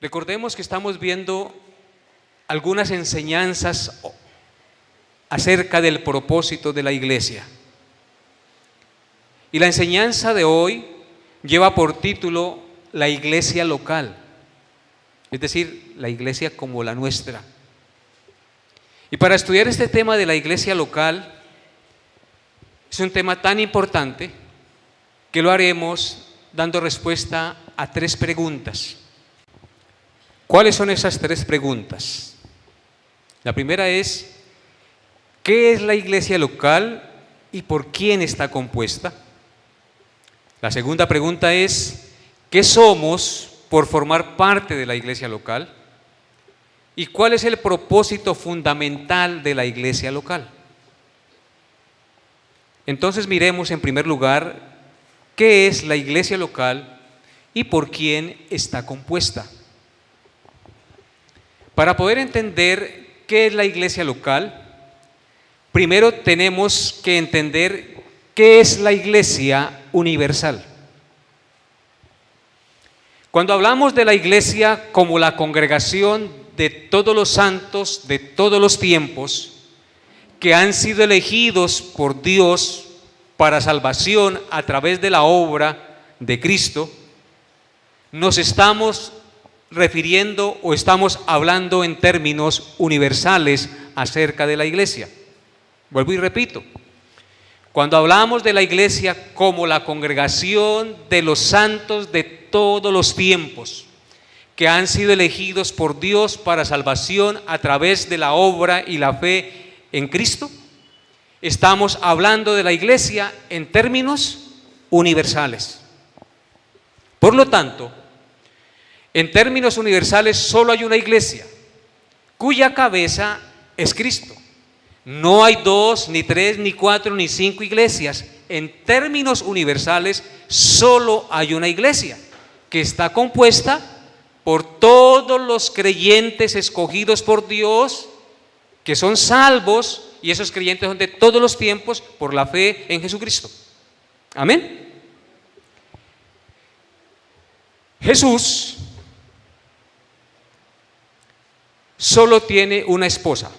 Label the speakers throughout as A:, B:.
A: Recordemos que estamos viendo algunas enseñanzas acerca del propósito de la iglesia. Y la enseñanza de hoy lleva por título la iglesia local, es decir, la iglesia como la nuestra. Y para estudiar este tema de la iglesia local, es un tema tan importante que lo haremos dando respuesta a 3 preguntas. ¿Cuáles son esas 3 preguntas? La primera es, ¿qué es la iglesia local y por quién está compuesta? La segunda pregunta es, ¿qué somos por formar parte de la iglesia local? ¿Y cuál es el propósito fundamental de la iglesia local? Entonces miremos en primer lugar qué es la iglesia local y por quién está compuesta. Para poder entender qué es la iglesia local, primero tenemos que entender qué es la iglesia universal. Cuando hablamos de la iglesia como la congregación de todos los santos de todos los tiempos, que han sido elegidos por Dios para salvación a través de la obra de Cristo, nos estamos refiriendo o estamos hablando en términos universales acerca de la iglesia. Vuelvo y repito, cuando hablamos de la iglesia como la congregación de los santos de todos los tiempos, que han sido elegidos por Dios para salvación a través de la obra y la fe en Cristo, estamos hablando de la iglesia en términos universales. Por lo tanto, en términos universales solo hay una iglesia, cuya cabeza es Cristo. No hay 2, ni 3, ni 4, ni 5 iglesias. En términos universales solo hay una iglesia, que está compuesta por todos los creyentes escogidos por Dios, que son salvos, y esos creyentes son de todos los tiempos por la fe en Jesucristo. Amén. Jesús solo tiene una esposa.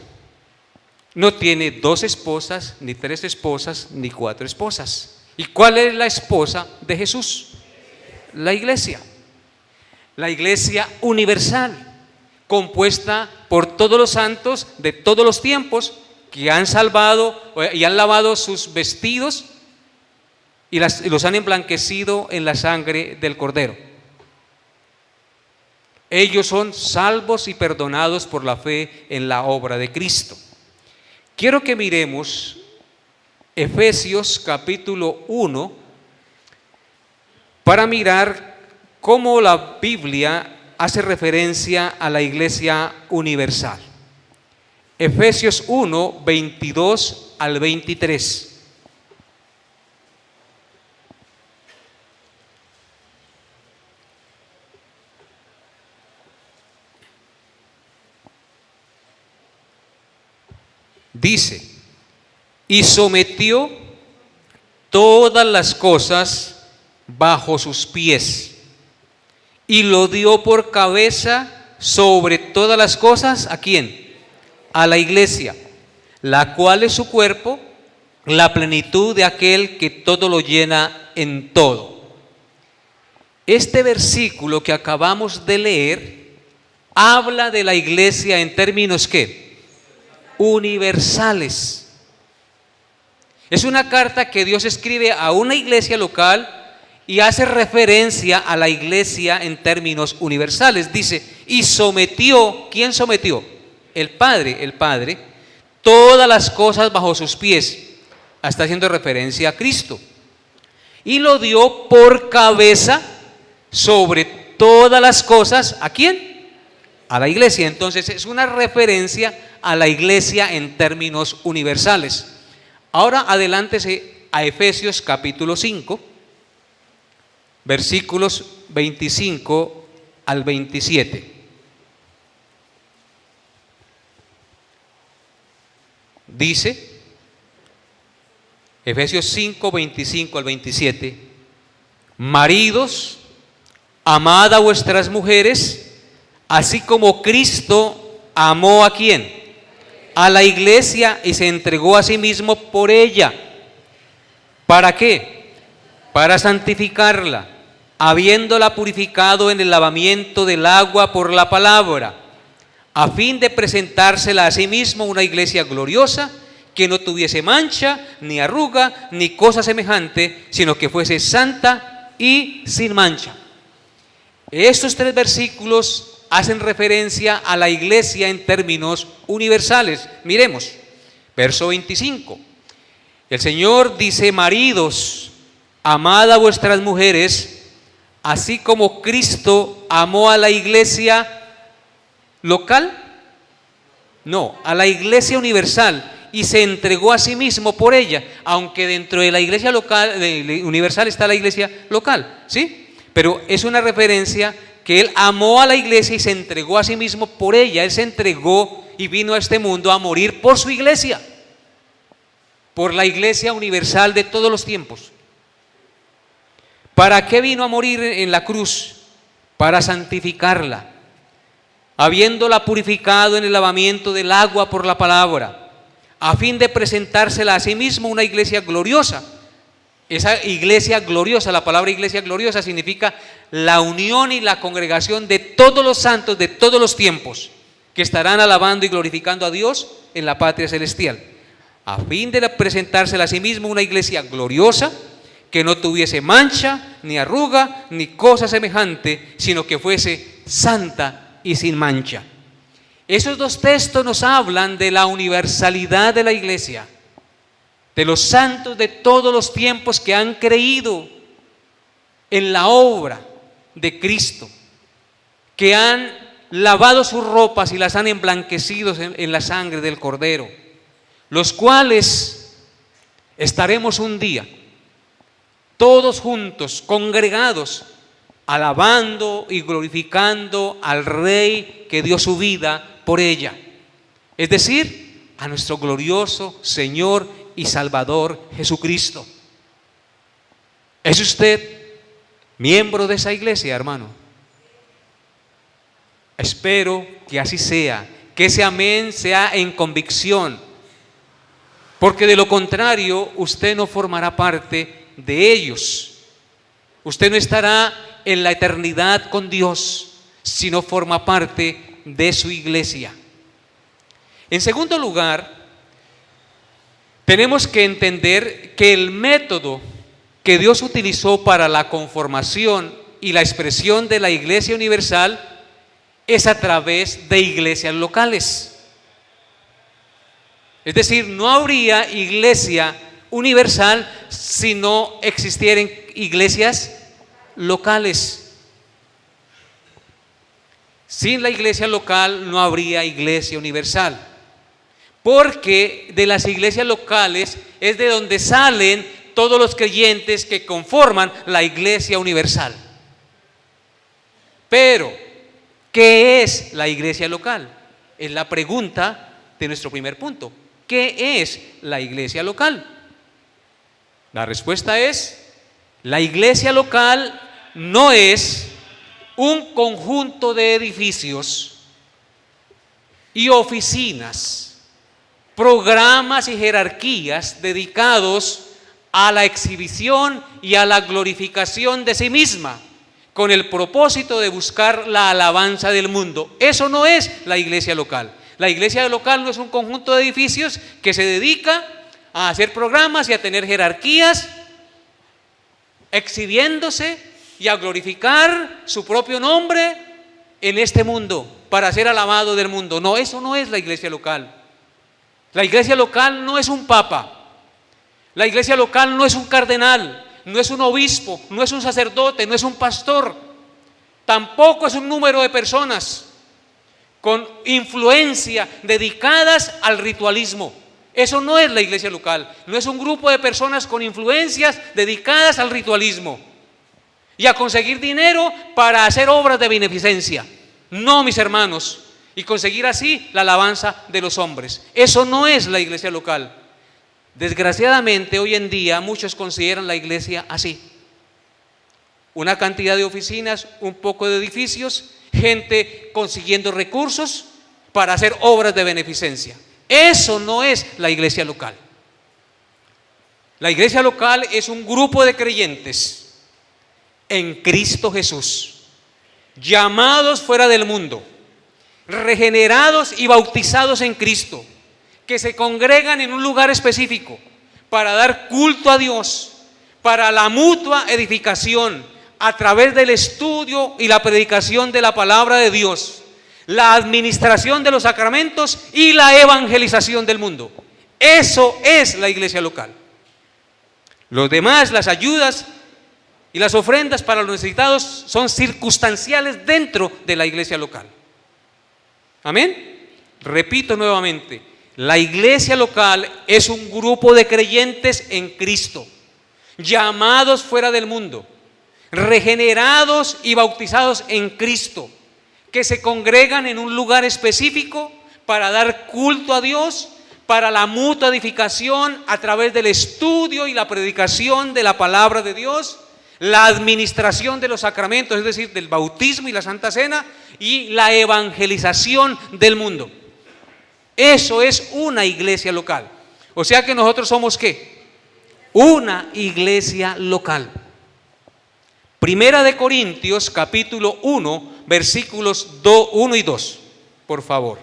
A: No tiene 2 esposas, ni 3 esposas, ni 4 esposas. ¿Y cuál es la esposa de Jesús? La iglesia. La iglesia universal, compuesta por todos los santos de todos los tiempos que han salvado y han lavado sus vestidos y los han emblanquecido en la sangre del Cordero. Ellos son salvos y perdonados por la fe en la obra de Cristo. Quiero que miremos Efesios capítulo 1 para mirar cómo la Biblia hace referencia a la iglesia universal. Efesios 1, 22 al 23. Dice, y sometió todas las cosas bajo sus pies, y lo dio por cabeza sobre todas las cosas, ¿a quién? A la iglesia, la cual es su cuerpo, la plenitud de aquel que todo lo llena en todo. Este versículo que acabamos de leer habla de la iglesia en términos ¿qué? Universales. Es una carta que Dios escribe a una iglesia local y hace referencia a la iglesia en términos universales. Dice, y sometió, ¿quién sometió? El Padre, todas las cosas bajo sus pies. Está haciendo referencia a Cristo. Y lo dio por cabeza sobre todas las cosas, ¿a quién? A la iglesia. Entonces es una referencia a la iglesia en términos universales. Ahora adelántese a Efesios capítulo 5, versículos 25 al 27. Dice, Efesios 5, 25 al 27, maridos, amad a vuestras mujeres, Así como Cristo amó ¿a quién? A la iglesia y se entregó a sí mismo por ella. ¿Para qué? Para santificarla, habiéndola purificado en el lavamiento del agua por la palabra, a fin de presentársela a sí mismo una iglesia gloriosa, que no tuviese mancha, ni arruga, ni cosa semejante, sino que fuese santa y sin mancha. Estos 3 versículos hacen referencia a la iglesia en términos universales. Miremos, verso 25. El Señor dice: maridos, amad a vuestras mujeres, así como Cristo amó a la iglesia local. No, a la iglesia universal, y se entregó a sí mismo por ella, aunque dentro de la iglesia local, universal, está la iglesia local, ¿sí? Pero es una referencia que Él amó a la iglesia y se entregó a sí mismo por ella. Él se entregó y vino a este mundo a morir por su iglesia, por la iglesia universal de todos los tiempos. ¿Para qué vino a morir en la cruz? Para santificarla, habiéndola purificado en el lavamiento del agua por la palabra, a fin de presentársela a sí mismo una iglesia gloriosa. Esa iglesia gloriosa, la palabra iglesia gloriosa significa la unión y la congregación de todos los santos de todos los tiempos, que estarán alabando y glorificando a Dios en la patria celestial, a fin de presentársela a sí mismo una iglesia gloriosa, que no tuviese mancha, ni arruga, ni cosa semejante, sino que fuese santa y sin mancha. Esos 2 textos nos hablan de la universalidad de la iglesia, de los santos de todos los tiempos que han creído en la obra de Cristo, que han lavado sus ropas y las han emblanquecido en la sangre del Cordero, los cuales estaremos un día todos juntos, congregados, alabando y glorificando al Rey que dio su vida por ella, es decir, a nuestro glorioso Señor y Salvador Jesucristo. ¿Es usted miembro de esa iglesia, hermano? Espero que así sea, que ese amén sea en convicción, porque de lo contrario usted no formará parte de ellos. Usted no estará en la eternidad con Dios si no forma parte de su iglesia. En segundo lugar, tenemos que entender que el método que Dios utilizó para la conformación y la expresión de la iglesia universal es a través de iglesias locales. Es decir, no habría iglesia universal si no existieran iglesias locales. Sin la iglesia local no habría iglesia universal, porque de las iglesias locales es de donde salen todos los creyentes que conforman la iglesia universal. Pero, ¿qué es la iglesia local? Es la pregunta de nuestro primer punto. ¿Qué es la iglesia local? La respuesta es: la iglesia local no es un conjunto de edificios y oficinas, programas y jerarquías dedicados a la exhibición y a la glorificación de sí misma, con el propósito de buscar la alabanza del mundo. Eso no es la iglesia local. La iglesia local no es un conjunto de edificios que se dedica a hacer programas y a tener jerarquías, exhibiéndose y a glorificar su propio nombre en este mundo para ser alabado del mundo. No, eso no es la iglesia local. La iglesia local no es un papa. La iglesia local no es un cardenal, no es un obispo, no es un sacerdote, no es un pastor. Tampoco es un número de personas con influencia dedicadas al ritualismo. Eso no es la iglesia local. No es un grupo de personas con influencias dedicadas al ritualismo y a conseguir dinero para hacer obras de beneficencia. No, mis hermanos, y conseguir así la alabanza de los hombres. Eso no es la iglesia local. Desgraciadamente, hoy en día muchos consideran la iglesia así: una cantidad de oficinas, un poco de edificios, gente consiguiendo recursos para hacer obras de beneficencia. Eso no es la iglesia local. La iglesia local es un grupo de creyentes en Cristo Jesús, llamados fuera del mundo, regenerados y bautizados en Cristo, que se congregan en un lugar específico para dar culto a Dios, para la mutua edificación a través del estudio y la predicación de la palabra de Dios, la administración de los sacramentos y la evangelización del mundo. Eso es la iglesia local. Los demás, las ayudas y las ofrendas para los necesitados son circunstanciales dentro de la iglesia local. Amén. Repito nuevamente, la iglesia local es un grupo de creyentes en Cristo, llamados fuera del mundo, regenerados y bautizados en Cristo, que se congregan en un lugar específico para dar culto a Dios, para la mutua edificación a través del estudio y la predicación de la palabra de Dios, la administración de los sacramentos, es decir, del bautismo y la Santa Cena, y la evangelización del mundo. Eso es una iglesia local. O sea que nosotros somos ¿qué? Una iglesia local. Primera de Corintios, capítulo 1, versículos 1 y 2, por favor.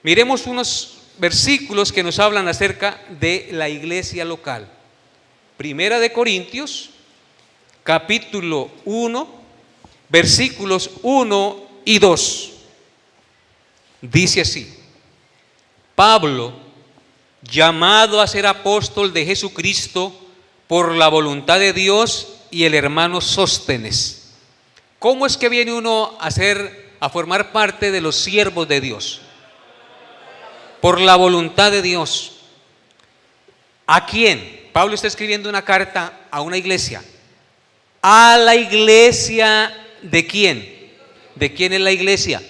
A: Miremos unos versículos que nos hablan acerca de la iglesia local. Primera de Corintios, capítulo 1, versículos 1 y 2. Dice así: Pablo, llamado a ser apóstol de Jesucristo por la voluntad de Dios, y el hermano Sóstenes. ¿Cómo es que viene uno a formar parte de los siervos de Dios? Por la voluntad de Dios. ¿A quién? Pablo está escribiendo una carta a una iglesia. ¿A la iglesia de quién? ¿De quién es la iglesia?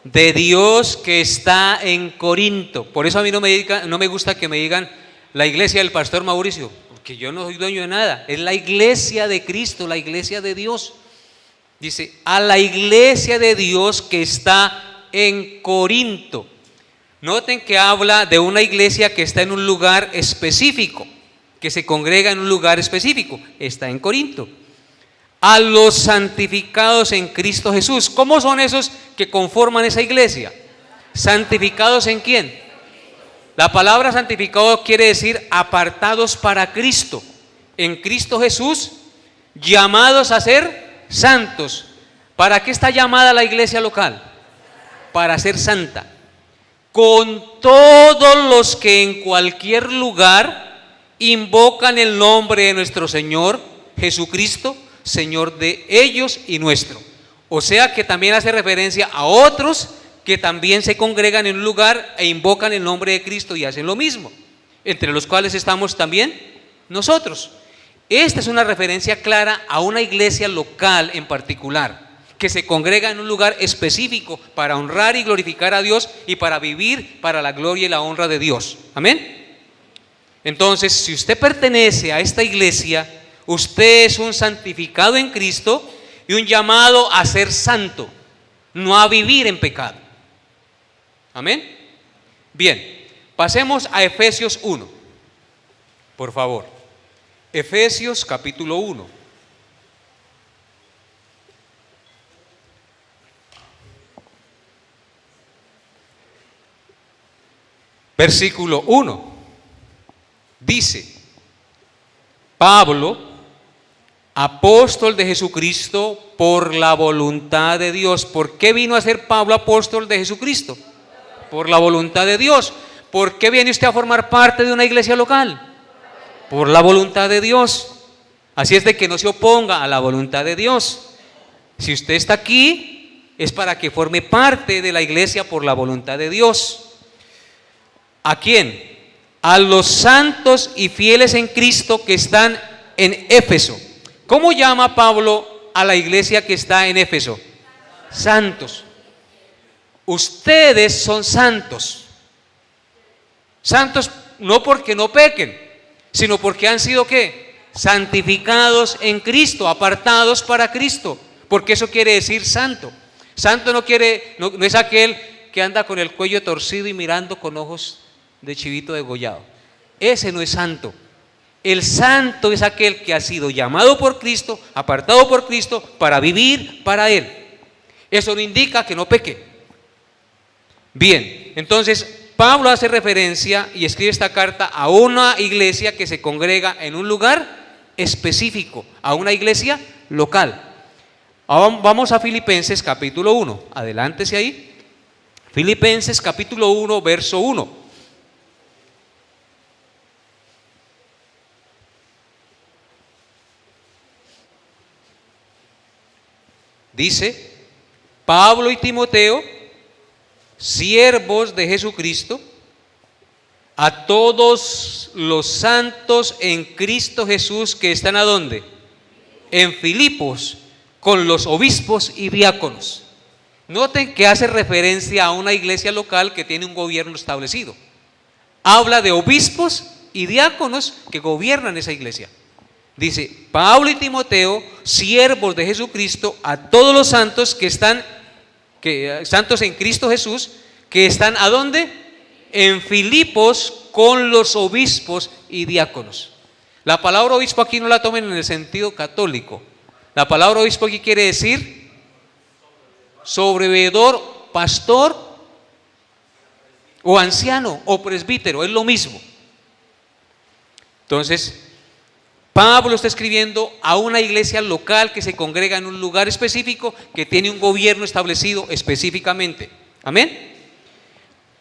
A: De Dios, que está en Corinto. Por eso a mí no me gusta que me digan la iglesia del pastor Mauricio, porque yo no soy dueño de nada. Es la iglesia de Cristo, la iglesia de Dios. Dice, a la iglesia de Dios que está en Corinto. Noten que habla de una iglesia que está en un lugar específico, que se congrega en un lugar específico. Está en Corinto. A los santificados en Cristo Jesús. ¿Cómo son esos que conforman esa iglesia? ¿Santificados en quién? La palabra santificado quiere decir apartados para Cristo. En Cristo Jesús, llamados a ser santos. ¿Para qué está llamada la iglesia local? Para ser santa. Con todos los que en cualquier lugar invocan el nombre de nuestro Señor Jesucristo, Señor de ellos y nuestro. O sea que también hace referencia a otros que también se congregan en un lugar e invocan el nombre de Cristo y hacen lo mismo, entre los cuales estamos también nosotros. Esta es una referencia clara a una iglesia local en particular, que se congrega en un lugar específico para honrar y glorificar a Dios y para vivir para la gloria y la honra de Dios. Amén. Entonces, si usted pertenece a esta iglesia, usted es un santificado en Cristo y un llamado a ser santo, no a vivir en pecado. Amén. Bien, pasemos a Efesios 1, por favor. Efesios capítulo 1. Versículo 1. Dice: Pablo, apóstol de Jesucristo por la voluntad de Dios. ¿Por qué vino a ser Pablo apóstol de Jesucristo? Por la voluntad de Dios. ¿Por qué viene usted a formar parte de una iglesia local? Por la voluntad de Dios. Así es de que no se oponga a la voluntad de Dios. Si usted está aquí, es para que forme parte de la iglesia por la voluntad de Dios. ¿A quién? A los santos y fieles en Cristo que están en Éfeso. ¿Cómo llama Pablo a la iglesia que está en Éfeso? Santos. Ustedes son santos. Santos no porque no pequen, sino porque han sido ¿qué? Santificados en Cristo, apartados para Cristo, porque eso quiere decir santo. Santo no es aquel que anda con el cuello torcido y mirando con ojos de chivito degollado. Ese no es santo. El santo es aquel que ha sido llamado por Cristo, apartado por Cristo para vivir para Él. Eso no indica que no peque. Bien, entonces Pablo hace referencia y escribe esta carta a una iglesia que se congrega en un lugar específico, a una iglesia local. Ahora vamos a Filipenses capítulo 1, adelántese ahí. Filipenses capítulo 1, verso 1. Dice: Pablo y Timoteo, siervos de Jesucristo, a todos los santos en Cristo Jesús que están ¿a dónde? En Filipos, con los obispos y diáconos. Noten que hace referencia a una iglesia local que tiene un gobierno establecido. Habla de obispos y diáconos que gobiernan esa iglesia. Dice: Pablo y Timoteo, siervos de Jesucristo, a todos los santos santos en Cristo Jesús, que están ¿a dónde? En Filipos, con los obispos y diáconos. La palabra obispo aquí no la tomen en el sentido católico. La palabra obispo aquí quiere decir sobreveedor, pastor o anciano o presbítero, es lo mismo. Entonces, Pablo está escribiendo a una iglesia local que se congrega en un lugar específico, que tiene un gobierno establecido específicamente. Amén.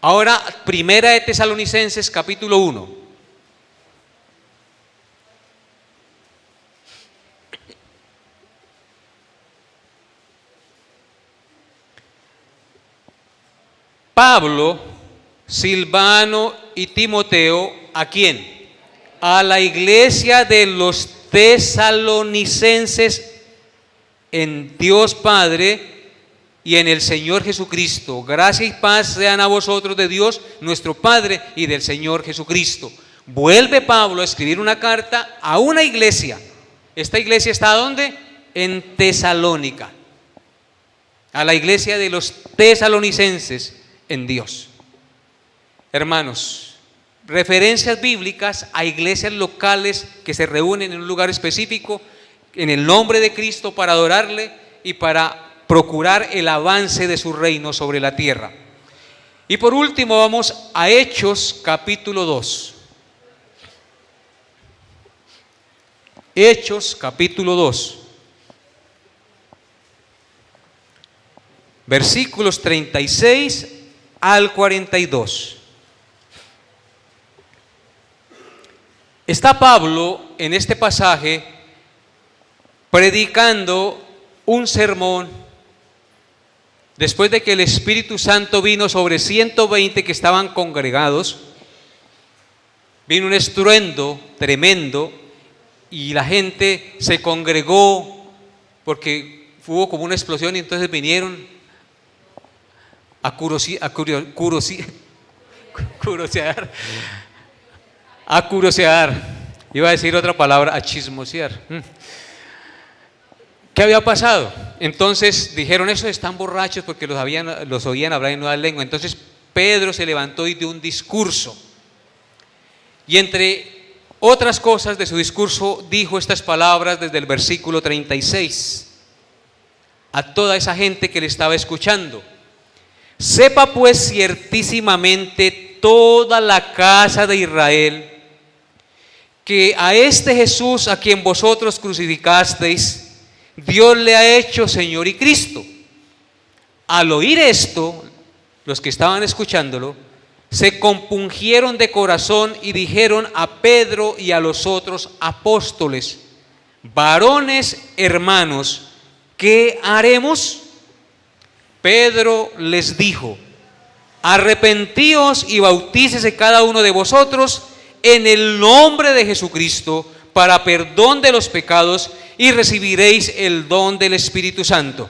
A: Ahora, primera de Tesalonicenses capítulo 1. Pablo, Silvano y Timoteo, ¿a quién? A la iglesia de los tesalonicenses en Dios Padre y en el Señor Jesucristo. Gracia y paz sean a vosotros de Dios nuestro Padre y del Señor Jesucristo. Vuelve Pablo a escribir una carta a una iglesia. ¿Esta iglesia está ¿dónde? En Tesalónica. A la iglesia de los tesalonicenses en Dios. Hermanos, referencias bíblicas a iglesias locales que se reúnen en un lugar específico en el nombre de Cristo para adorarle y para procurar el avance de su reino sobre la tierra. Y por último vamos a Hechos capítulo 2. Hechos capítulo 2. Versículos 36 al 42. Está Pablo en este pasaje predicando un sermón después de que el Espíritu Santo vino sobre 120 que estaban congregados. Vino un estruendo tremendo y la gente se congregó porque hubo como una explosión y entonces vinieron a curiosear, iba a decir otra palabra, a chismosear. ¿Qué había pasado? Entonces dijeron: esos están borrachos, porque los oían hablar en nueva lengua. Entonces Pedro se levantó y dio un discurso, y entre otras cosas de su discurso dijo estas palabras desde el versículo 36 a toda esa gente que le estaba escuchando: sepa pues ciertísimamente toda la casa de Israel que a este Jesús a quien vosotros crucificasteis, Dios le ha hecho Señor y Cristo. Al oír esto, los que estaban escuchándolo se compungieron de corazón y dijeron a Pedro y a los otros apóstoles: varones hermanos, ¿qué haremos? Pedro les dijo: arrepentíos y bautícese cada uno de vosotros en el nombre de Jesucristo para perdón de los pecados, y recibiréis el don del Espíritu Santo.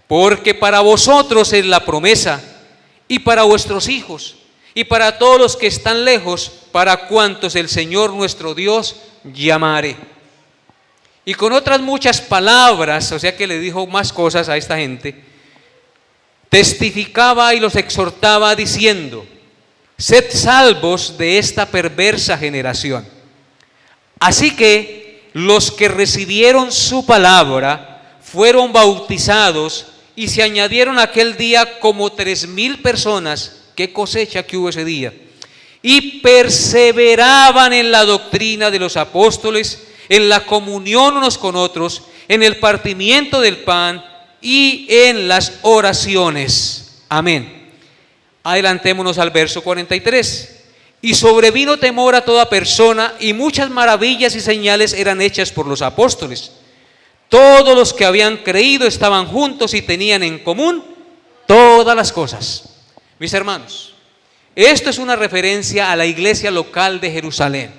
A: Porque para vosotros es la promesa, y para vuestros hijos, y para todos los que están lejos, para cuantos el Señor nuestro Dios llamare. Y con otras muchas palabras, o sea que le dijo más cosas a esta gente, testificaba y los exhortaba diciendo: sed salvos de esta perversa generación. Así que los que recibieron su palabra fueron bautizados y se añadieron aquel día como 3,000 personas. Qué cosecha que hubo ese día. Y perseveraban en la doctrina de los apóstoles, en la comunión unos con otros, en el partimiento del pan y en las oraciones. Amén. Adelantémonos al verso 43. Y sobrevino temor a toda persona, y muchas maravillas y señales eran hechas por los apóstoles. Todos los que habían creído estaban juntos y tenían en común todas las cosas. Mis hermanos, esto es una referencia a la iglesia local de Jerusalén.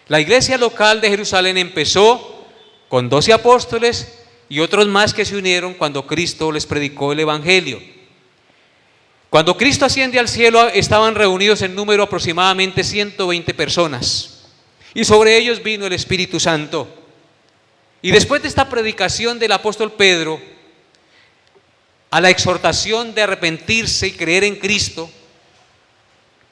A: La iglesia local de Jerusalén empezó con 12 apóstoles y otros más que se unieron cuando Cristo les predicó el evangelio. Cuando Cristo asciende al cielo, estaban reunidos en número aproximadamente 120 personas, y sobre ellos vino el Espíritu Santo. Y después de esta predicación del apóstol Pedro, a la exhortación de arrepentirse y creer en Cristo,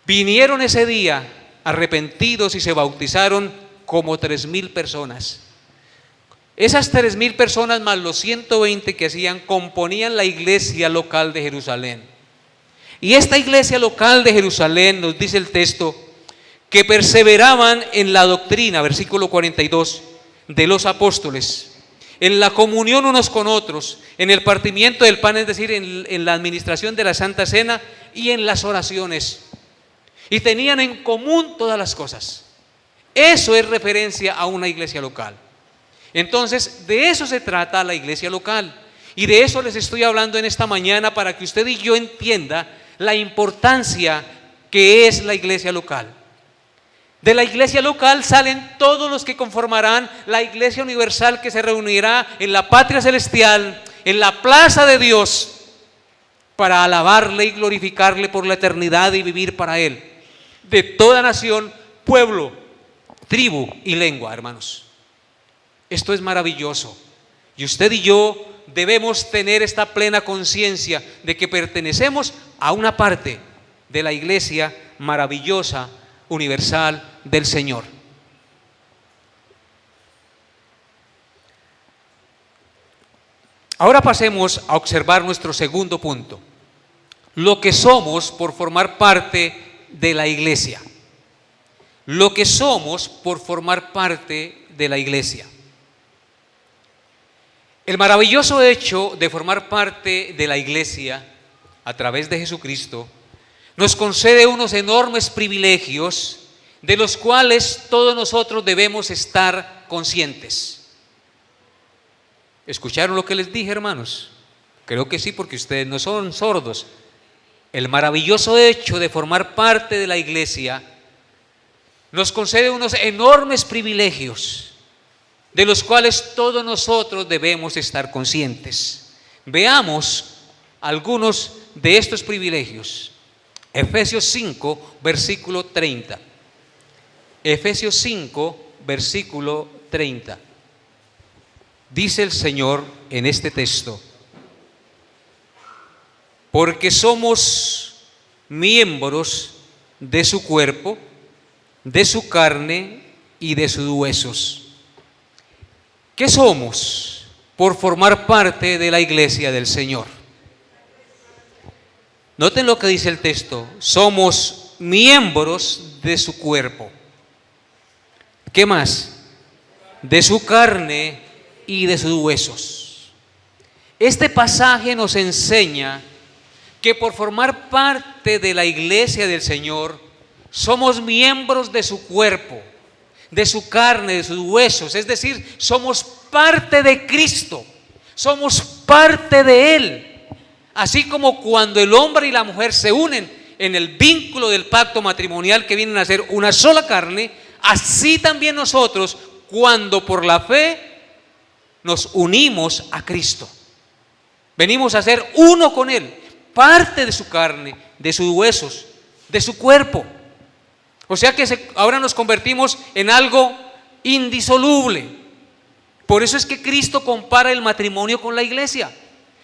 A: vinieron ese día arrepentidos y se bautizaron como 3,000 personas. Esas 3,000 personas más los 120 que hacían componían la iglesia local de Jerusalén. Y esta iglesia local de Jerusalén, nos dice el texto, que perseveraban en la doctrina, versículo 42, de los apóstoles, en la comunión unos con otros, en el partimiento del pan, es decir, en la administración de la Santa Cena y en las oraciones. Y tenían en común todas las cosas. Eso es referencia a una iglesia local. Entonces, de eso se trata la iglesia local. Y de eso les estoy hablando en esta mañana, para que usted y yo entienda la importancia que es la iglesia local. De la iglesia local salen todos los que conformarán la iglesia universal, que se reunirá en la patria celestial, en la plaza de Dios, para alabarle y glorificarle por la eternidad y vivir para Él. De toda nación, pueblo, tribu y lengua, hermanos. Esto es maravilloso. Y usted y yo debemos tener esta plena conciencia de que pertenecemos a una parte de la iglesia maravillosa, universal del Señor. Ahora pasemos a observar nuestro segundo punto: lo que somos por formar parte de la iglesia. Lo que somos por formar parte de la iglesia. El maravilloso hecho de formar parte de la iglesia a través de Jesucristo nos concede unos enormes privilegios de los cuales todos nosotros debemos estar conscientes. ¿Escucharon lo que les dije, hermanos? Creo que sí, porque ustedes no son sordos. El maravilloso hecho de formar parte de la iglesia nos concede unos enormes privilegios de los cuales todos nosotros debemos estar conscientes. Veamos algunos de estos privilegios. Efesios 5, versículo 30. Efesios 5, versículo 30. Dice el Señor en este texto: porque somos miembros de su cuerpo, de su carne y de sus huesos. ¿Qué somos por formar parte de la iglesia del Señor? Noten lo que dice el texto: somos miembros de su cuerpo. ¿Qué más? De su carne y de sus huesos. Este pasaje nos enseña que por formar parte de la iglesia del Señor somos miembros de su cuerpo, de su carne, de sus huesos, es decir, somos parte de Cristo, somos parte de Él. Así como cuando el hombre y la mujer se unen en el vínculo del pacto matrimonial, que vienen a ser una sola carne, así también nosotros, cuando por la fe nos unimos a Cristo, venimos a ser uno con Él, parte de su carne, de sus huesos, de su cuerpo. O sea que ahora nos convertimos en algo indisoluble. Por eso es que Cristo compara el matrimonio con la iglesia,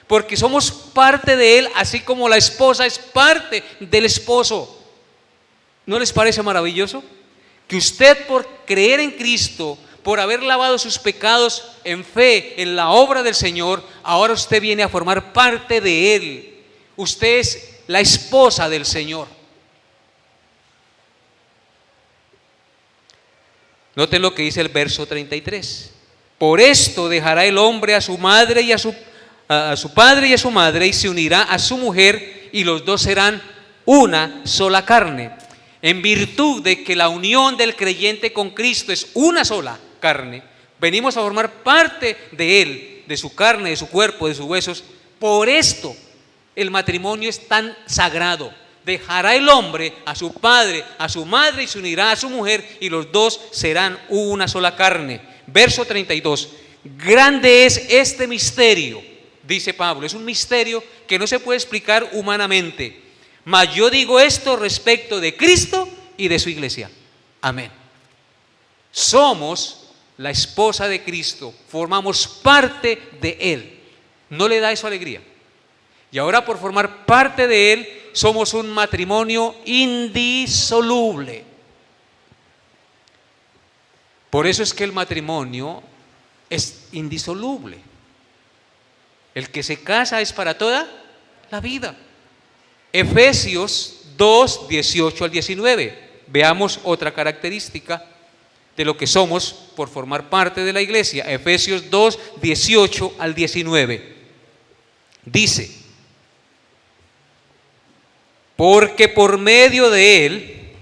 A: porque somos parte de Él, así como la esposa es parte del esposo. ¿No les parece maravilloso? Que usted, por creer en Cristo, por haber lavado sus pecados en fe en la obra del Señor, ahora usted viene a formar parte de Él. Usted es la esposa del Señor. Noten lo que dice el verso 33. Por esto dejará el hombre a su madre y a su padre y a su madre, y se unirá a su mujer, y los dos serán una sola carne. En virtud de que la unión del creyente con Cristo es una sola carne, venimos a formar parte de Él, de su carne, de su cuerpo, de sus huesos. Por esto el matrimonio es tan sagrado. Dejará el hombre a su padre, a su madre, y se unirá a su mujer, y los dos serán una sola carne. Verso 32. Grande es este misterio, dice Pablo. Es un misterio que no se puede explicar humanamente. Mas yo digo esto respecto de Cristo y de su iglesia. Amén. Somos la esposa de Cristo, formamos parte de Él. ¿No le da eso alegría? Y ahora, por formar parte de Él, somos un matrimonio indisoluble. Por eso es que el matrimonio es indisoluble. El que se casa es para toda la vida. Efesios 2, 18 al 19. Veamos otra característica de lo que somos por formar parte de la iglesia. Efesios 2, 18 al 19. Dice: porque por medio de Él,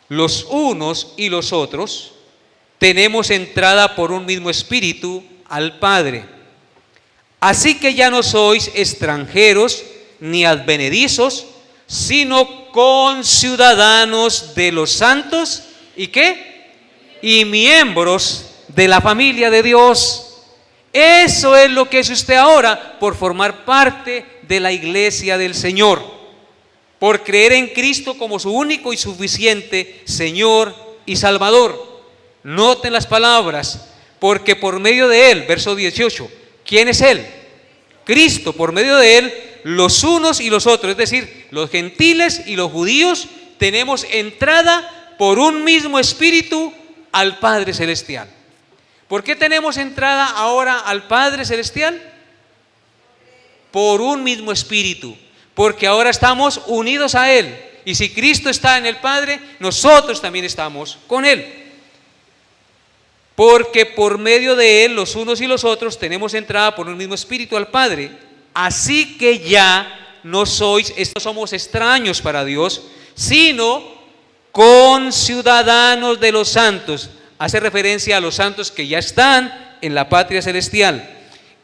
A: los unos y los otros, tenemos entrada por un mismo espíritu al Padre. Así que ya no sois extranjeros ni advenedizos, sino conciudadanos de los santos, ¿y qué? Y miembros de la familia de Dios. Eso es lo que es usted ahora por formar parte de la iglesia del Señor, por creer en Cristo como su único y suficiente Señor y Salvador. Noten las palabras: porque por medio de Él, verso 18, ¿quién es Él? Cristo. Por medio de Él, los unos y los otros, es decir, los gentiles y los judíos, tenemos entrada por un mismo espíritu al Padre Celestial. ¿Por qué tenemos entrada ahora al Padre Celestial? Por un mismo espíritu, porque ahora estamos unidos a Él. Y si Cristo está en el Padre, nosotros también estamos con Él. Porque por medio de Él, los unos y los otros, tenemos entrada por un mismo espíritu al Padre. Así que ya no somos extraños para Dios, sino conciudadanos de los santos. Hace referencia a los santos que ya están en la patria celestial,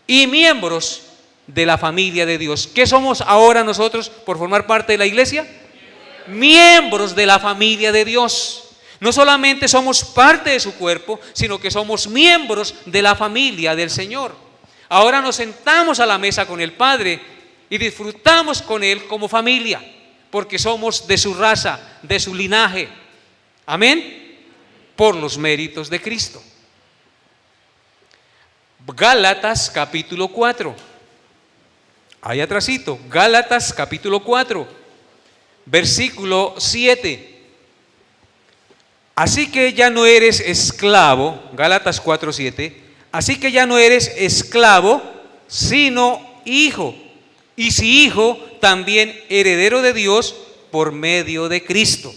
A: y miembros de la familia de Dios. ¿Qué somos ahora nosotros por formar parte de la iglesia? Miembros de la familia de Dios. No solamente somos parte de su cuerpo, sino que somos miembros de la familia del Señor. Ahora nos sentamos a la mesa con el Padre y disfrutamos con Él como familia, porque somos de su raza, de su linaje. Amén. Por los méritos de Cristo. Gálatas capítulo 4. Ahí atrásito, Gálatas capítulo 4, versículo 7. Así que ya no eres esclavo, Gálatas 4, 7. Así que ya no eres esclavo, sino hijo. Y si hijo, también heredero de Dios por medio de Cristo.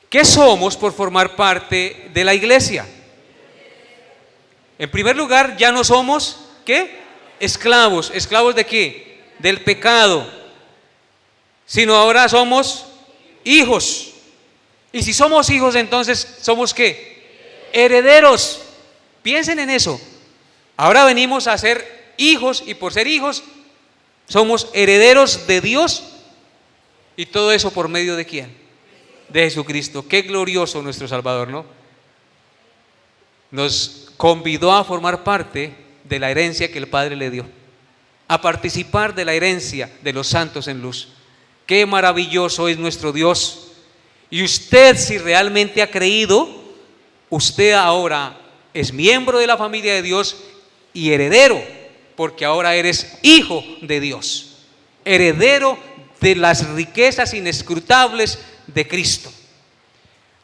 A: ¿Qué somos por formar parte de la iglesia? En primer lugar, ya no somos, ¿qué? Esclavos. ¿Esclavos de qué? Del pecado. Sino ahora somos hijos. Y si somos hijos, entonces ¿somos qué? Herederos. Piensen en eso. Ahora venimos a ser hijos, y por ser hijos somos herederos de Dios. Y todo eso por medio de ¿quién? De Jesucristo. Qué glorioso nuestro Salvador, ¿no? Nos convidó a formar parte de la herencia que el Padre le dio, a participar de la herencia de los santos en luz. Qué maravilloso es nuestro Dios. Y usted, si realmente ha creído, usted ahora es miembro de la familia de Dios y heredero porque ahora eres hijo de Dios, heredero de las riquezas inescrutables de Cristo.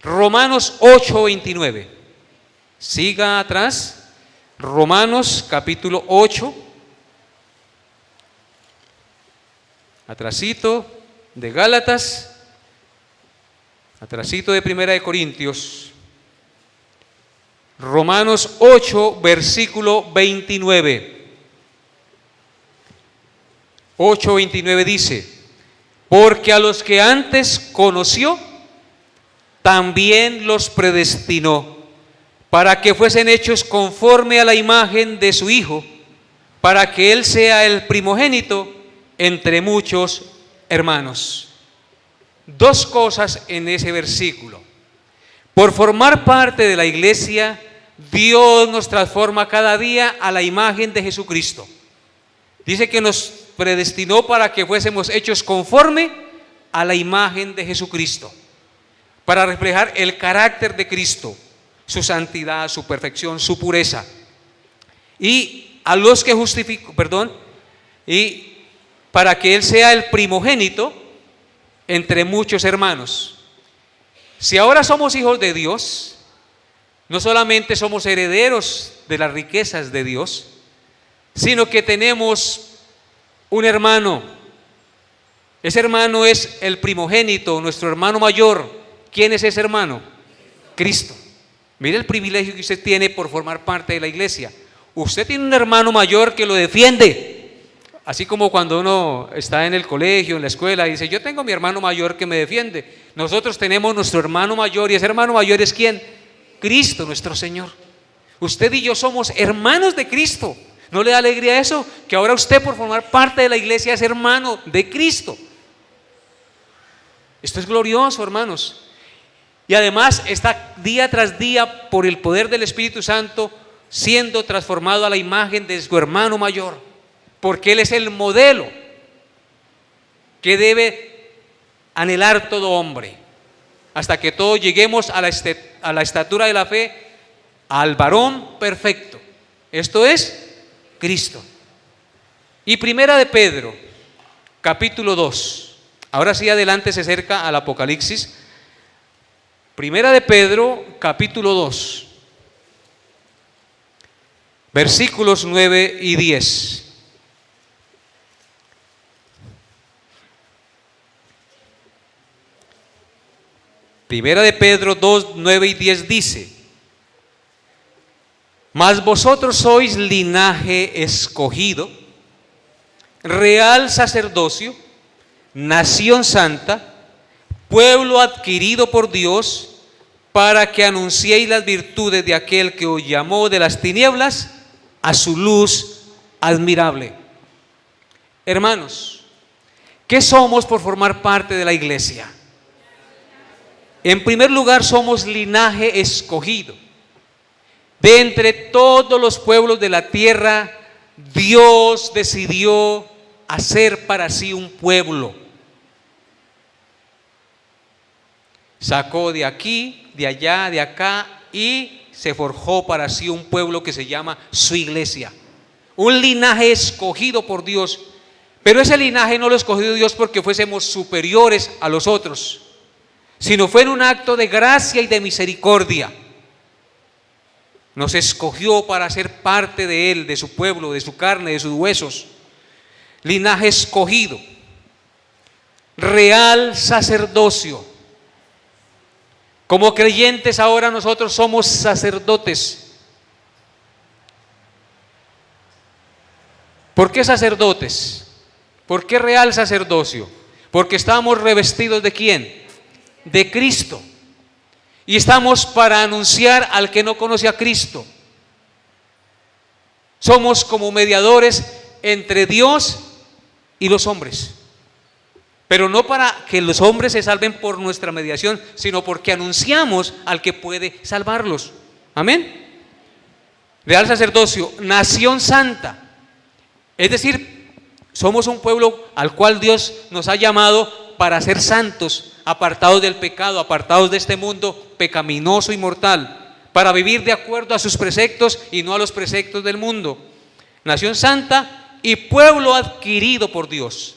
A: Romanos 8:29. Siga atrás. Romanos capítulo 8. Atrasito de Gálatas. Atrasito de Primera de Corintios. Romanos 8, versículo 29. 8:29 dice: porque a los que antes conoció, también los predestinó, para que fuesen hechos conforme a la imagen de su Hijo, para que Él sea el primogénito entre muchos hermanos. Dos cosas en ese versículo. Por formar parte de la iglesia, Dios nos transforma cada día a la imagen de Jesucristo. Dice que nos predestinó para que fuésemos hechos conforme a la imagen de Jesucristo, para reflejar el carácter de Cristo, su santidad, su perfección, su pureza. Y a los que y para que Él sea el primogénito entre muchos hermanos. Si ahora somos hijos de Dios, no solamente somos herederos de las riquezas de Dios, sino que tenemos un hermano. Ese hermano es el primogénito, nuestro hermano mayor. ¿Quién es ese hermano? Cristo. Mire el privilegio que usted tiene por formar parte de la iglesia. Usted tiene un hermano mayor que lo defiende. Así como cuando uno está en el colegio, en la escuela, y dice: yo tengo mi hermano mayor que me defiende. Nosotros tenemos nuestro hermano mayor, y ese hermano mayor es ¿quién? Cristo, nuestro Señor. Usted y yo somos hermanos de Cristo. ¿No le da alegría eso? Que ahora usted, por formar parte de la iglesia, es hermano de Cristo. Esto es glorioso, hermanos. Y además está día tras día, por el poder del Espíritu Santo, siendo transformado a la imagen de su hermano mayor, porque Él es el modelo que debe anhelar todo hombre, hasta que todos lleguemos a la estatura de la fe, al varón perfecto. Esto es Cristo. Y Primera de Pedro, capítulo 2. Ahora sí, adelante, se acerca al Apocalipsis. Primera de Pedro, capítulo 2, versículos 9 y 10. Primera de Pedro 2, 9 y 10 dice: mas vosotros sois linaje escogido, real sacerdocio, nación santa, pueblo adquirido por Dios, para que anunciéis las virtudes de aquel que os llamó de las tinieblas a su luz admirable. Hermanos, ¿qué somos por formar parte de la iglesia? En primer lugar, somos linaje escogido. De entre todos los pueblos de la tierra, Dios decidió hacer para sí un pueblo. Sacó de aquí, de allá, de acá, y se forjó para sí un pueblo que se llama su iglesia. Un linaje escogido por Dios. Pero ese linaje no lo escogió Dios porque fuésemos superiores a los otros, sino fue en un acto de gracia y de misericordia. Nos escogió para ser parte de Él, de su pueblo, de su carne, de sus huesos. Linaje escogido, real sacerdocio. Como creyentes ahora nosotros somos sacerdotes. ¿Por qué sacerdotes? ¿Por qué real sacerdocio? Porque estamos revestidos ¿de quién? De Cristo. Y estamos para anunciar al que no conoce a Cristo. Somos como mediadores entre Dios y los hombres. Pero no para que los hombres se salven por nuestra mediación, sino porque anunciamos al que puede salvarlos. Amén. Real sacerdocio, nación santa. Es decir, somos un pueblo al cual Dios nos ha llamado para ser santos, apartados del pecado, apartados de este mundo pecaminoso y mortal, para vivir de acuerdo a sus preceptos y no a los preceptos del mundo. nación santa y pueblo adquirido por Dios.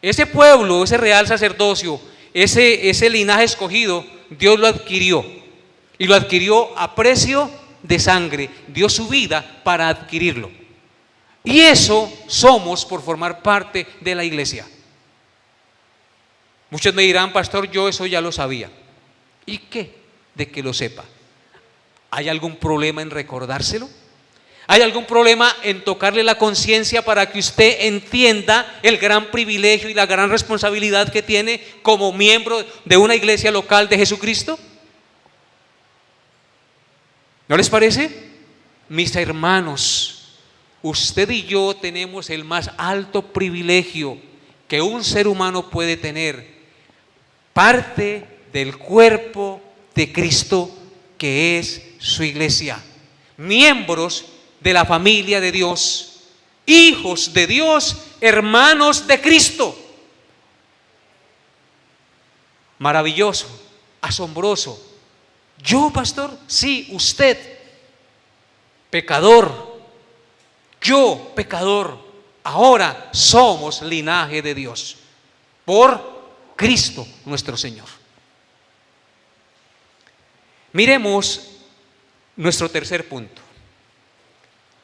A: Ese pueblo, ese real sacerdocio, ese linaje escogido, Dios lo adquirió. Y lo adquirió a precio de sangre. Dio su vida para adquirirlo. Y eso somos por formar parte de la iglesia. Muchos me dirán, pastor, yo eso ya lo sabía. ¿Y qué de que lo sepa? ¿Hay algún problema en recordárselo? ¿Hay algún problema en tocarle la conciencia para que usted entienda el gran privilegio y la gran responsabilidad que tiene como miembro de una iglesia local de Jesucristo? ¿No les parece? Mis hermanos, usted y yo tenemos el más alto privilegio que un ser humano puede tener. Parte del cuerpo de Cristo, que es su iglesia. Miembros de la familia de Dios, hijos de Dios, hermanos de Cristo. Maravilloso, asombroso. Yo, pastor, sí, usted, pecador, yo, pecador, ahora somos linaje de Dios por Cristo nuestro Señor. Miremos nuestro tercer punto.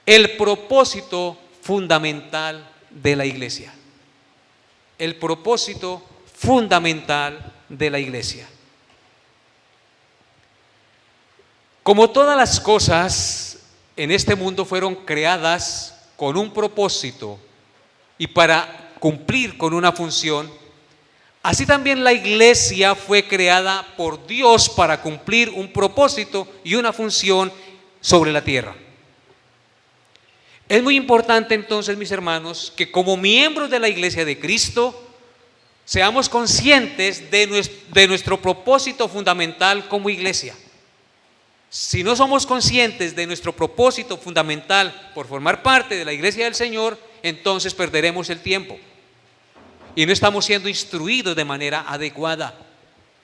A: El propósito fundamental de la iglesia. El propósito fundamental de la iglesia. Como todas las cosas en este mundo fueron creadas con un propósito y para cumplir con una función, así también la iglesia fue creada por Dios para cumplir un propósito y una función sobre la tierra. Es muy importante entonces, mis hermanos, que como miembros de la iglesia de Cristo seamos conscientes de nuestro propósito fundamental como iglesia. Si no somos conscientes de nuestro propósito fundamental por formar parte de la iglesia del Señor, entonces perderemos el tiempo y no estamos siendo instruidos de manera adecuada.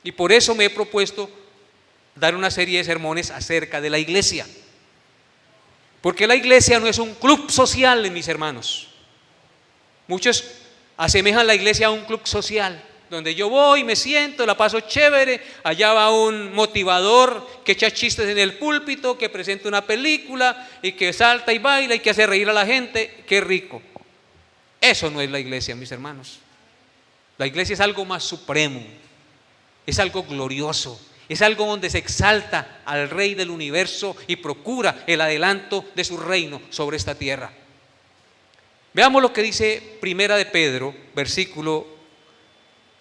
A: Y por eso me he propuesto dar una serie de sermones acerca de la iglesia. Porque la iglesia no es un club social, mis hermanos. Muchos asemejan la iglesia a un club social, donde yo voy, me siento, la paso chévere, allá va un motivador que echa chistes en el púlpito, que presenta una película y que salta y baila y que hace reír a la gente. ¡Qué rico! Eso no es la iglesia, mis hermanos. La iglesia es algo más supremo, es algo glorioso. Es algo donde se exalta al Rey del universo y procura el adelanto de su reino sobre esta tierra. Veamos lo que dice Primera de Pedro,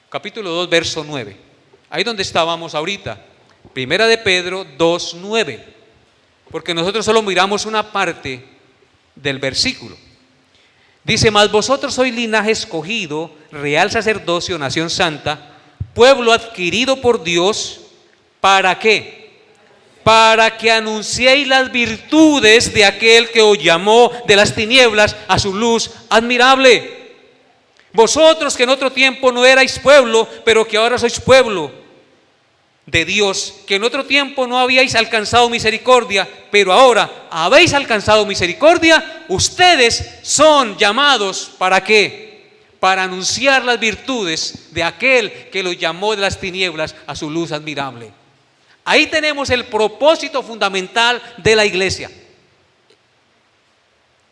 A: capítulo 2, verso 9. Ahí donde estábamos ahorita. Primera de Pedro 2, 9. Porque nosotros solo miramos una parte del versículo. Dice, mas vosotros sois linaje escogido, real sacerdocio, nación santa, pueblo adquirido por Dios. ¿Para qué? Para que anunciéis las virtudes de aquel que os llamó de las tinieblas a su luz admirable. Vosotros que en otro tiempo no erais pueblo, pero que ahora sois pueblo de Dios, que en otro tiempo no habíais alcanzado misericordia, pero ahora habéis alcanzado misericordia. Ustedes son llamados, ¿para qué? Para anunciar las virtudes de aquel que los llamó de las tinieblas a su luz admirable. Ahí tenemos el propósito fundamental de la iglesia.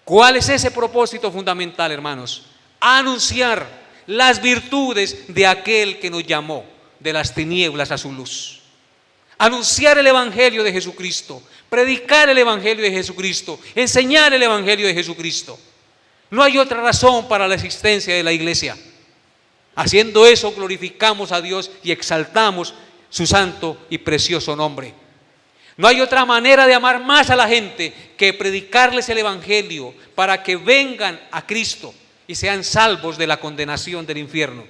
A: ¿Cuál es ese propósito fundamental, hermanos? Anunciar las virtudes de aquel que nos llamó de las tinieblas a su luz. Anunciar el evangelio de Jesucristo, predicar el evangelio de Jesucristo, enseñar el evangelio de Jesucristo. No hay otra razón para la existencia de la iglesia. Haciendo eso glorificamos a Dios y exaltamos su santo y precioso nombre. No hay otra manera de amar más a la gente que predicarles el evangelio para que vengan a Cristo y sean salvos de la condenación del infierno,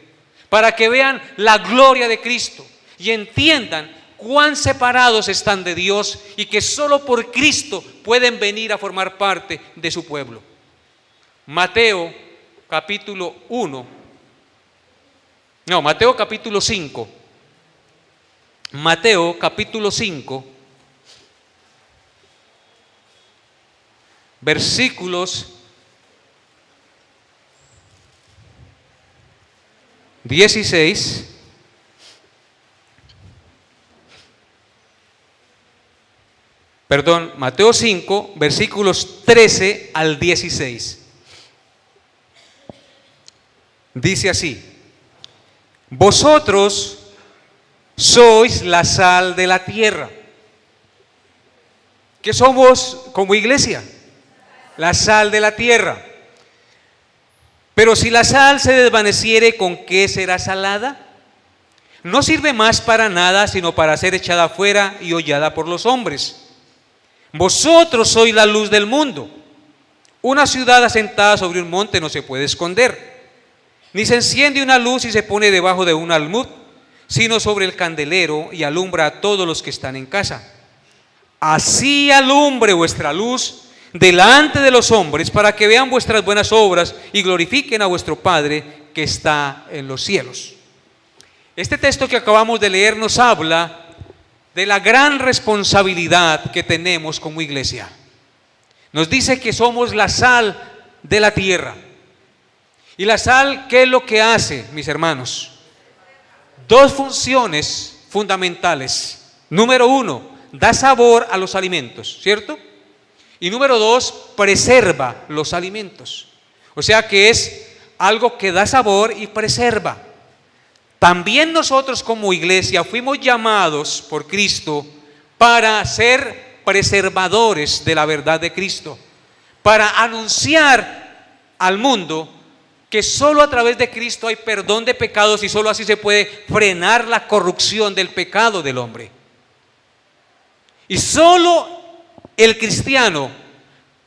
A: para que vean la gloria de Cristo y entiendan cuán separados están de Dios y que solo por Cristo pueden venir a formar parte de su pueblo. Mateo capítulo 5. Mateo capítulo 5, versículos 16. Perdón, Mateo 5, versículos 13 al 16. Dice así: vosotros sois la sal de la tierra. ¿Qué somos como iglesia? La sal de la tierra. Pero si la sal se desvaneciere, ¿con qué será salada? No sirve más para nada, sino para ser echada afuera y hollada por los hombres. Vosotros sois la luz del mundo. Una ciudad asentada sobre un monte no se puede esconder, ni se enciende una luz y se pone debajo de un almud, sino sobre el candelero, y alumbra a todos los que están en casa. Así alumbre vuestra luz delante de los hombres, para que vean vuestras buenas obras y glorifiquen a vuestro Padre que está en los cielos. Este texto que acabamos de leer nos habla de la gran responsabilidad que tenemos como iglesia. Nos dice que somos la sal de la tierra. ¿Y la sal qué es lo que hace, mis hermanos? Dos funciones fundamentales. Número uno, da sabor a los alimentos, ¿cierto? Y número dos, preserva los alimentos. O sea que es algo que da sabor y preserva. También nosotros como iglesia fuimos llamados por Cristo para ser preservadores de la verdad de Cristo, para anunciar al mundo que solo a través de Cristo hay perdón de pecados y solo así se puede frenar la corrupción del pecado del hombre. Y solo el cristiano,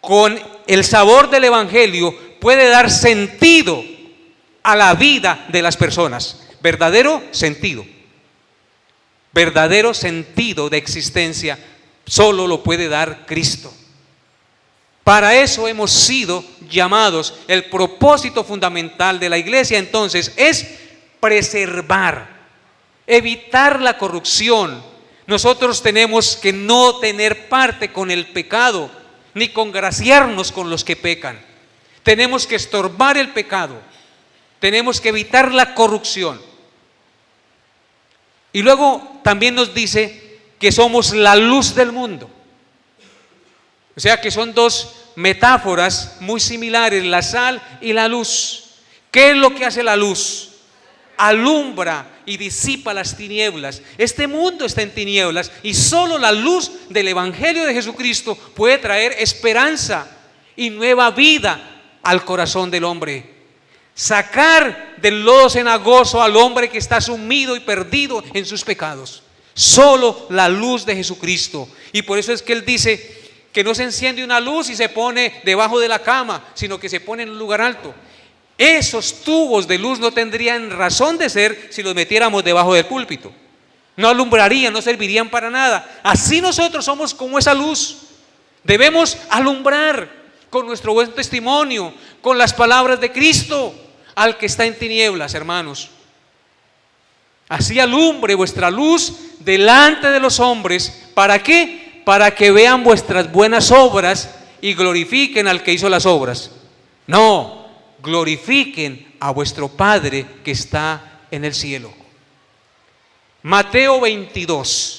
A: con el sabor del evangelio, puede dar sentido a la vida de las personas. Verdadero sentido de existencia solo lo puede dar Cristo. Para eso hemos sido llamados. El propósito fundamental de la iglesia entonces es preservar, evitar la corrupción. Nosotros tenemos que no tener parte con el pecado, ni congraciarnos con los que pecan. Tenemos que estorbar el pecado, tenemos que evitar la corrupción. Y luego también nos dice que somos la luz del mundo. O sea que son dos metáforas muy similares, la sal y la luz. ¿Qué es lo que hace la luz? Alumbra y disipa las tinieblas. Este mundo está en tinieblas y solo la luz del evangelio de Jesucristo puede traer esperanza y nueva vida al corazón del hombre. Sacar del lodo cenagoso al hombre que está sumido y perdido en sus pecados. Solo la luz de Jesucristo. Y por eso es que Él dice que no se enciende una luz y se pone debajo de la cama, sino que se pone en un lugar alto. Esos tubos de luz no tendrían razón de ser si los metiéramos debajo del púlpito. No alumbrarían, no servirían para nada. Así nosotros somos como esa luz. Debemos alumbrar con nuestro buen testimonio, con las palabras de Cristo al que está en tinieblas, hermanos. Así alumbre vuestra luz delante de los hombres. ¿Para qué? Para que vean vuestras buenas obras y glorifiquen al que hizo las obras. No, glorifiquen a vuestro Padre que está en el cielo. Mateo 22.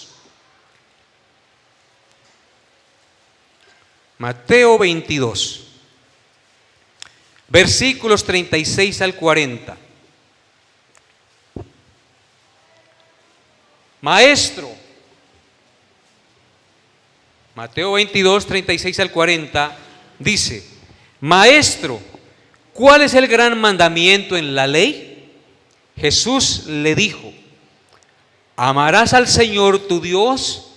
A: Mateo 22, versículos 36 al 40. Maestro, Mateo 22, 36 al 40, dice: Maestro, ¿cuál es el gran mandamiento en la ley? Jesús le dijo: amarás al Señor tu Dios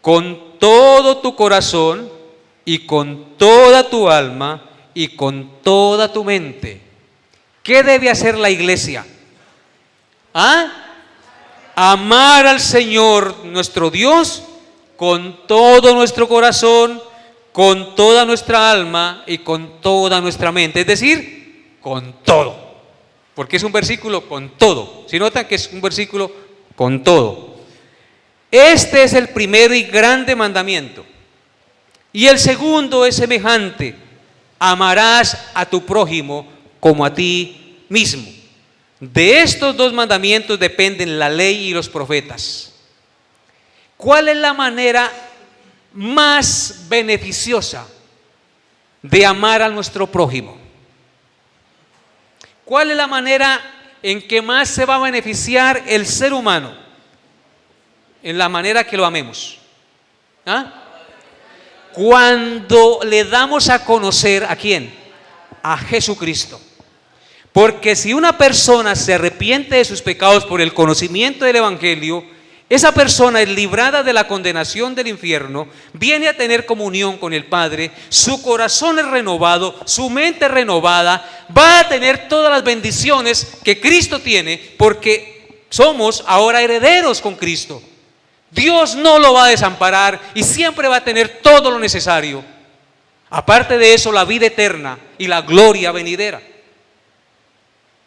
A: con todo tu corazón y con toda tu alma y con toda tu mente. ¿Qué debe hacer la iglesia? Amar al Señor nuestro Dios con todo nuestro corazón, con toda nuestra alma y con toda nuestra mente. Es decir, con todo. Porque es un versículo con todo. Si notan que es un versículo con todo. Este es el primero y grande mandamiento. Y el segundo es semejante: amarás a tu prójimo como a ti mismo. De estos dos mandamientos dependen la ley y los profetas. ¿Cuál es la manera más beneficiosa de amar a nuestro prójimo? ¿Cuál es la manera en que más se va a beneficiar el ser humano? En la manera que lo amemos. Cuando le damos a conocer ¿a quién? A Jesucristo. Porque si una persona se arrepiente de sus pecados por el conocimiento del Evangelio, esa persona es librada de la condenación del infierno, viene a tener comunión con el Padre, su corazón es renovado, su mente es renovada, va a tener todas las bendiciones que Cristo tiene, porque somos ahora herederos con Cristo. Dios no lo va a desamparar y siempre va a tener todo lo necesario. Aparte de eso, la vida eterna y la gloria venidera.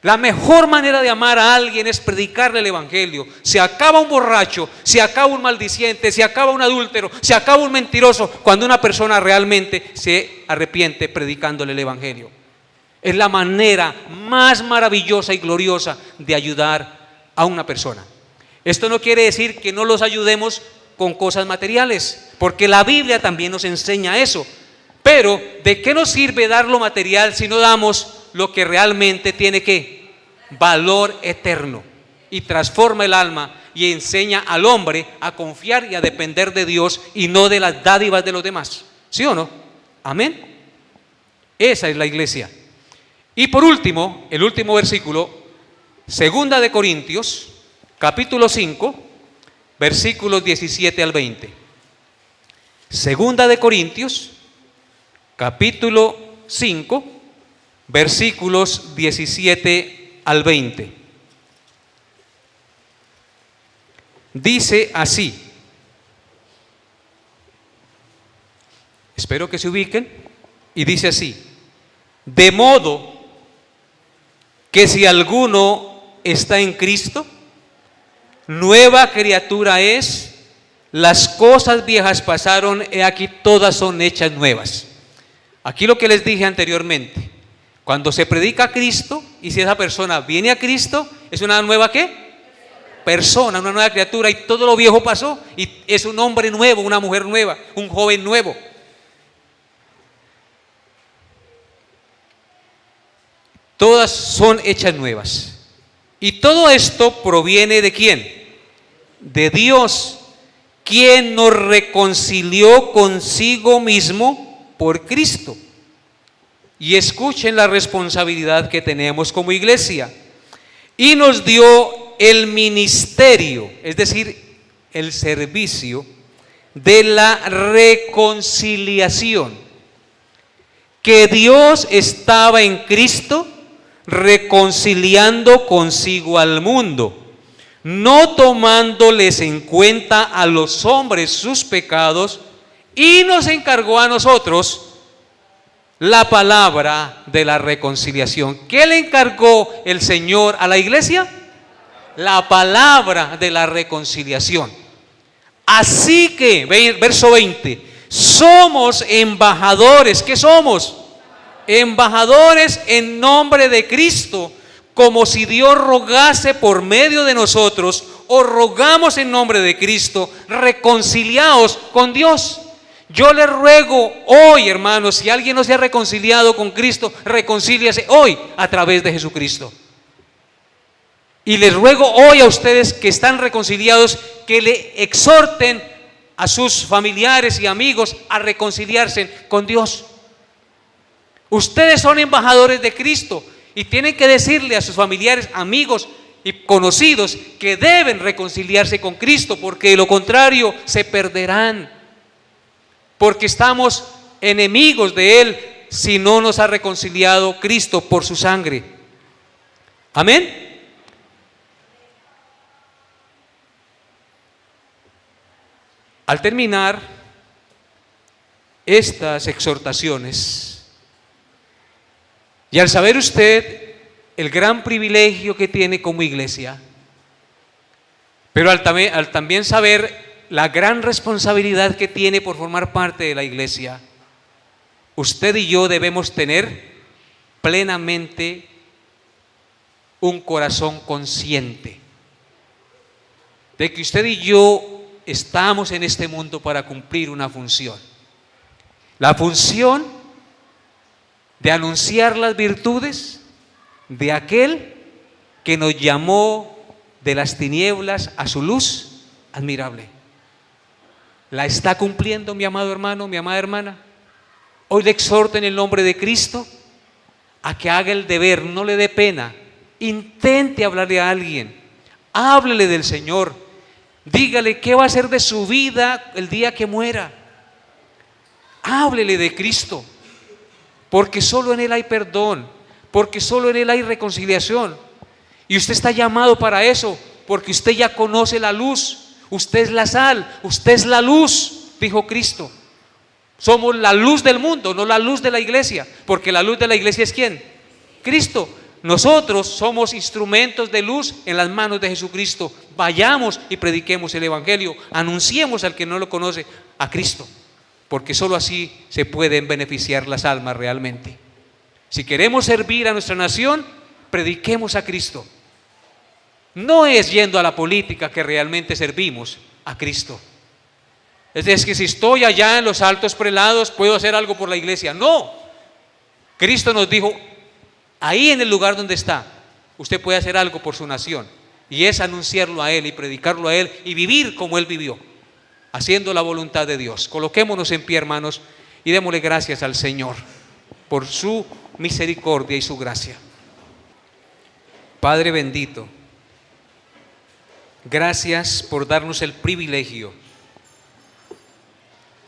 A: La mejor manera de amar a alguien es predicarle el Evangelio. Se acaba un borracho, se acaba un maldiciente, se acaba un adúltero, se acaba un mentiroso, cuando una persona realmente se arrepiente predicándole el Evangelio. Es la manera más maravillosa y gloriosa de ayudar a una persona. Esto no quiere decir que no los ayudemos con cosas materiales, porque la Biblia también nos enseña eso. Pero, ¿de qué nos sirve dar lo material si no damos lo que realmente tiene ¿qué? Valor eterno, y transforma el alma y enseña al hombre a confiar y a depender de Dios y no de las dádivas de los demás? ¿Sí o no? Amén. Esa es la iglesia. Y por último, el último versículo, 2 de Corintios, capítulo 5, versículos 17 al 20. 2 de Corintios, capítulo 5, versículos 17 al 20. Dice así. Espero que se ubiquen. Y dice así: de modo que si alguno está en Cristo, nueva criatura es, las cosas viejas pasaron, he aquí todas son hechas nuevas. Aquí lo que les dije anteriormente, cuando se predica a Cristo y si esa persona viene a Cristo, es una nueva ¿qué? Persona, una nueva criatura, y todo lo viejo pasó y es un hombre nuevo, una mujer nueva, un joven nuevo. Todas son hechas nuevas. Y todo esto proviene ¿de quién? De Dios, quien nos reconcilió consigo mismo por Cristo. Y escuchen la responsabilidad que tenemos como iglesia. Y nos dio el ministerio, es decir, el servicio de la reconciliación. Que Dios estaba en Cristo reconciliando consigo al mundo, no tomándoles en cuenta a los hombres sus pecados, y nos encargó a nosotros la palabra de la reconciliación. ¿Qué le encargó el Señor a la iglesia? La palabra de la reconciliación. Así que, verso 20, somos embajadores. ¿Qué somos? Embajadores en nombre de Cristo, como si Dios rogase por medio de nosotros, o rogamos en nombre de Cristo, reconciliaos con Dios. Yo les ruego hoy, hermanos, si alguien no se ha reconciliado con Cristo, reconcíliase hoy a través de Jesucristo. Y les ruego hoy a ustedes que están reconciliados, que le exhorten a sus familiares y amigos a reconciliarse con Dios. Ustedes son embajadores de Cristo y tienen que decirle a sus familiares, amigos y conocidos que deben reconciliarse con Cristo, porque de lo contrario se perderán. Porque estamos enemigos de Él si no nos ha reconciliado Cristo por su sangre. Amén. Al terminar estas exhortaciones, y al saber usted el gran privilegio que tiene como iglesia, pero al también saber la gran responsabilidad que tiene por formar parte de la iglesia, usted y yo debemos tener plenamente un corazón consciente de que usted y yo estamos en este mundo para cumplir una función. La función de anunciar las virtudes de aquel que nos llamó de las tinieblas a su luz admirable. ¿La está cumpliendo, mi amado hermano, mi amada hermana? Hoy le exhorto en el nombre de Cristo a que haga el deber, no le dé pena. Intente hablarle a alguien, háblele del Señor, dígale qué va a hacer de su vida el día que muera. Háblele de Cristo, porque solo en Él hay perdón, porque solo en Él hay reconciliación. Y usted está llamado para eso, porque usted ya conoce la luz. Usted es la sal, usted es la luz, dijo Cristo. Somos la luz del mundo, no la luz de la iglesia, porque la luz de la iglesia es ¿quién? Cristo. Nosotros somos instrumentos de luz en las manos de Jesucristo. Vayamos y prediquemos el Evangelio, anunciemos al que no lo conoce a Cristo, porque solo así se pueden beneficiar las almas realmente. Si queremos servir a nuestra nación, prediquemos a Cristo. No es yendo a la política que realmente servimos a Cristo. Es que si estoy allá en los altos prelados, puedo hacer algo por la iglesia. No, Cristo nos dijo, ahí en el lugar donde está, usted puede hacer algo por su nación, y es anunciarlo a Él y predicarlo a Él y vivir como Él vivió, haciendo la voluntad de Dios. Coloquémonos en pie, hermanos, y démosle gracias al Señor por su misericordia y su gracia. Padre bendito, gracias por darnos el privilegio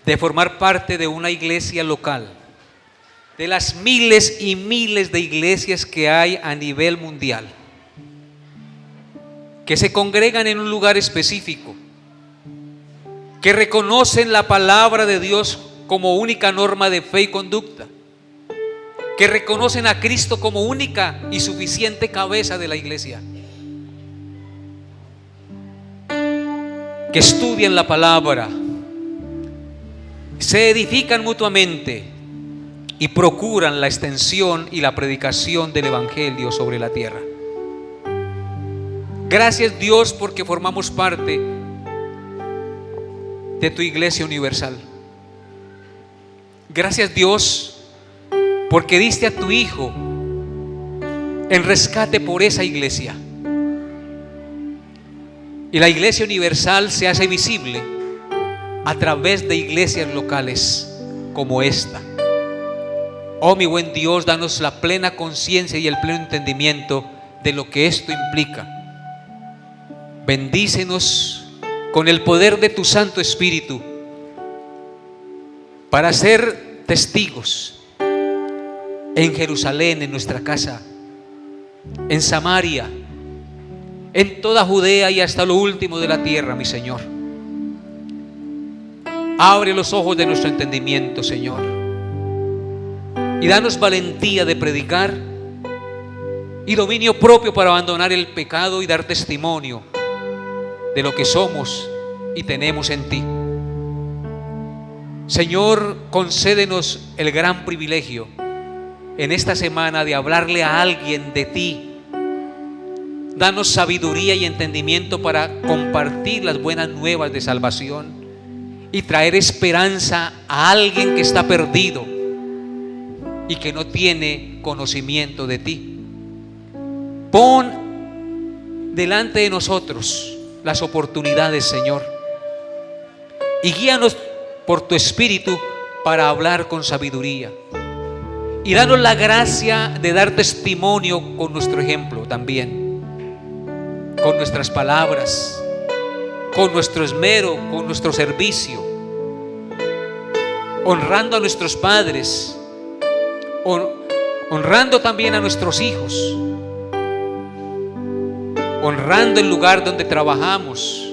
A: de formar parte de una iglesia local, de las miles y miles de iglesias que hay a nivel mundial, que se congregan en un lugar específico, que reconocen la palabra de Dios como única norma de fe y conducta, que reconocen a Cristo como única y suficiente cabeza de la iglesia, que estudian la palabra, se edifican mutuamente y procuran la extensión y la predicación del Evangelio sobre la tierra. Gracias, Dios, porque formamos parte de tu iglesia universal. Gracias, Dios, porque diste a tu Hijo en rescate por esa iglesia. Y la iglesia universal se hace visible a través de iglesias locales como esta. Oh, mi buen Dios, danos la plena conciencia y el pleno entendimiento de lo que esto implica. Bendícenos con el poder de tu Santo Espíritu para ser testigos en Jerusalén, en nuestra casa, en Samaria, en toda Judea y hasta lo último de la tierra, mi Señor. Abre los ojos de nuestro entendimiento, Señor, y danos valentía de predicar y dominio propio para abandonar el pecado y dar testimonio de lo que somos y tenemos en ti. Señor, concédenos el gran privilegio en esta semana de hablarle a alguien de ti. Danos sabiduría y entendimiento para compartir las buenas nuevas de salvación y traer esperanza a alguien que está perdido y que no tiene conocimiento de ti. Pon delante de nosotros las oportunidades, Señor, y guíanos por tu Espíritu para hablar con sabiduría, y danos la gracia de dar testimonio con nuestro ejemplo también, con nuestras palabras, con nuestro esmero, con nuestro servicio, honrando a nuestros padres, honrando también a nuestros hijos, honrando el lugar donde trabajamos,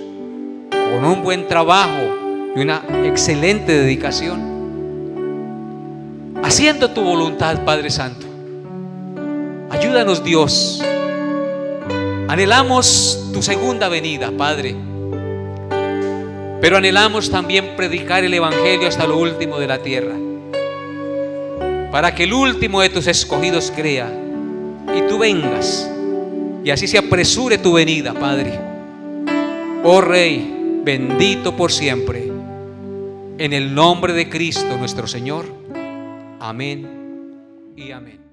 A: con un buen trabajo y una excelente dedicación, haciendo tu voluntad, Padre Santo. Ayúdanos, Dios. Anhelamos tu segunda venida, Padre, pero anhelamos también predicar el Evangelio hasta lo último de la tierra, para que el último de tus escogidos crea y tú vengas y así se apresure tu venida, Padre. Oh Rey, bendito por siempre, en el nombre de Cristo nuestro Señor. Amén y amén.